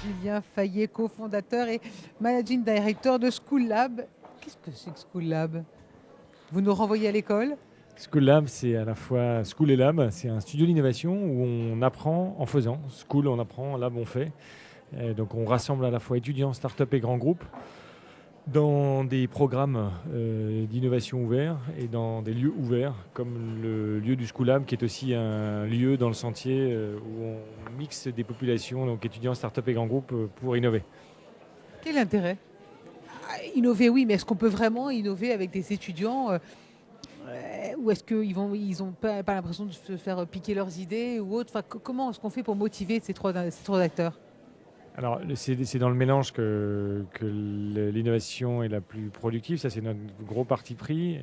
Julien Fayet, cofondateur et managing director de School Lab. Qu'est-ce que c'est que School Lab? Vous nous renvoyez à l'école? School Lab, c'est à la fois School et Lab. C'est un studio d'innovation où on apprend en faisant. School, on apprend, Lab, on fait. Et donc on rassemble à la fois étudiants, start-up et grands groupes dans des programmes d'innovation ouverts et dans des lieux ouverts, comme le lieu du School Lab, qui est aussi un lieu dans le sentier où on mixe des populations, donc étudiants, start-up et grands groupes, pour innover. Quel intérêt? Innover, oui, mais est-ce qu'on peut vraiment innover avec des étudiants ou est-ce qu'ils n'ont pas l'impression de se faire piquer leurs idées ou autre? Enfin, comment est-ce qu'on fait pour motiver ces trois acteurs? Alors, c'est dans le mélange que l'innovation est la plus productive. Ça, c'est notre gros parti pris.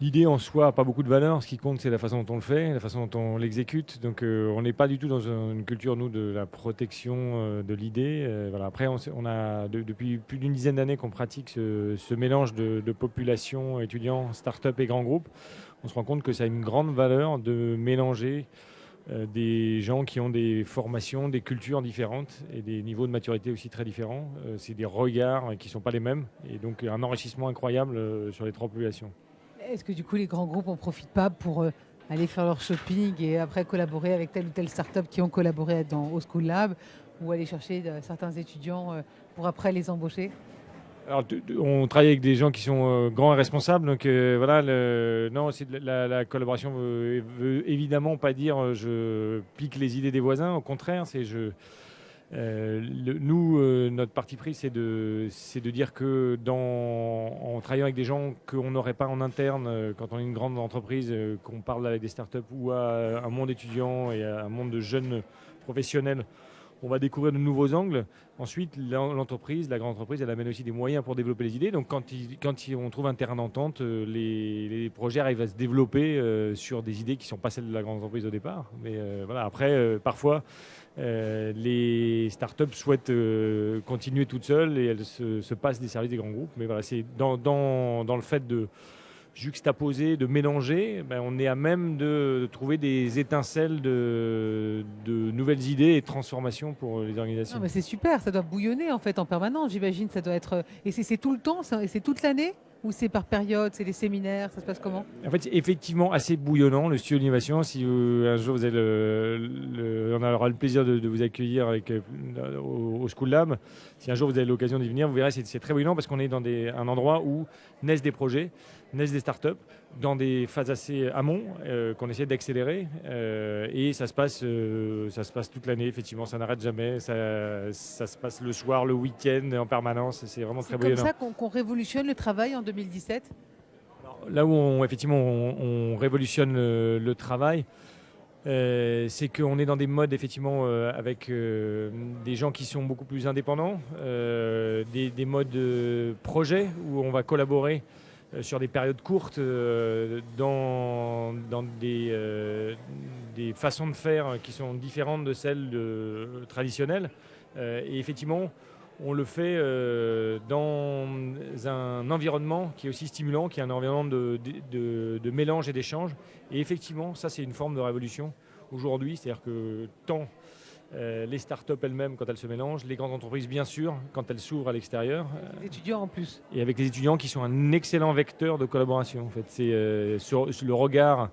L'idée en soi n'a pas beaucoup de valeur. Ce qui compte, c'est la façon dont on le fait, la façon dont on l'exécute. Donc, on n'est pas du tout dans une culture, nous, de la protection de l'idée. Voilà. Après, on a depuis plus d'une dizaine d'années qu'on pratique ce mélange de population, étudiants, start-up et grands groupes. On se rend compte que ça a une grande valeur de mélanger des gens qui ont des formations, des cultures différentes et des niveaux de maturité aussi très différents. C'est des regards qui ne sont pas les mêmes et donc un enrichissement incroyable sur les trois populations. Est-ce que du coup les grands groupes n'en profitent pas pour aller faire leur shopping et après collaborer avec telle ou telle start-up qui ont collaboré au School Lab ou aller chercher certains étudiants pour après les embaucher? Alors, on travaille avec des gens qui sont grands et responsables, donc voilà. Non, la collaboration veut évidemment pas dire je pique les idées des voisins. Au contraire, c'est notre parti pris, c'est de dire que en travaillant avec des gens qu'on n'aurait pas en interne, quand on est une grande entreprise, qu'on parle avec des startups ou à un monde étudiant et à un monde de jeunes professionnels, on va découvrir de nouveaux angles. Ensuite, l'entreprise, la grande entreprise, elle amène aussi des moyens pour développer les idées. Donc, quand on trouve un terrain d'entente, les projets arrivent à se développer sur des idées qui ne sont pas celles de la grande entreprise au départ. Mais voilà, après, parfois, les startups souhaitent continuer toutes seules et elles se passent des services des grands groupes. Mais voilà, c'est dans le fait de juxtaposer, de mélanger, on est à même de trouver des étincelles de nouvelles idées et de transformations pour les organisations. Non, mais c'est super, ça doit bouillonner en fait en permanence, j'imagine. Ça doit être. Et c'est tout le temps, c'est toute l'année? Ou c'est par période, c'est des séminaires, ça se passe comment? En fait, c'est effectivement assez bouillonnant, le studio d'innovation. Si un jour vous avez on aura le plaisir de vous accueillir au School Lab, si un jour vous avez l'occasion d'y venir, vous verrez, c'est très bouillonnant parce qu'on est dans un endroit où naissent des projets, naissent des startups, dans des phases assez amont qu'on essaie d'accélérer. Et ça se passe toute l'année, effectivement, ça n'arrête jamais. Ça se passe le soir, le week-end, en permanence. C'est vraiment très bouillonnant. C'est comme ça qu'on révolutionne le travail en 2017? Là où effectivement on révolutionne le travail, c'est qu'on est dans des modes effectivement avec des gens qui sont beaucoup plus indépendants, des modes projet où on va collaborer sur des périodes courtes dans des façons de faire qui sont différentes de celles traditionnelles. Et effectivement, on le fait dans un environnement qui est aussi stimulant, qui est un environnement de mélange et d'échange. Et effectivement, ça, c'est une forme de révolution aujourd'hui. C'est-à-dire que tant les startups elles-mêmes, quand elles se mélangent, les grandes entreprises, bien sûr, quand elles s'ouvrent à l'extérieur. Les étudiants en plus. Et avec les étudiants qui sont un excellent vecteur de collaboration. En fait, c'est sur le regard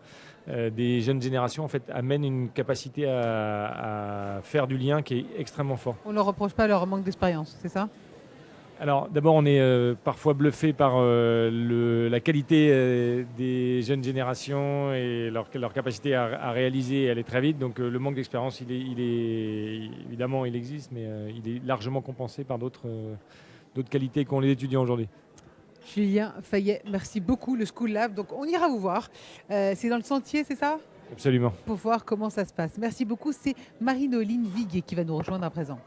des jeunes générations en fait, amène une capacité à faire du lien qui est extrêmement fort. On ne leur reproche pas leur manque d'expérience, c'est ça? Alors d'abord, on est parfois bluffé par la qualité des jeunes générations et leur capacité à réaliser et aller très vite. Donc le manque d'expérience, évidemment, il existe, mais il est largement compensé par d'autres qualités qu'ont les étudiants aujourd'hui. Julien Fayet, merci beaucoup, le School Lab. Donc on ira vous voir. C'est dans le sentier, c'est ça? Absolument. Pour voir comment ça se passe. Merci beaucoup. C'est Marie-Noline Viguier qui va nous rejoindre à présent.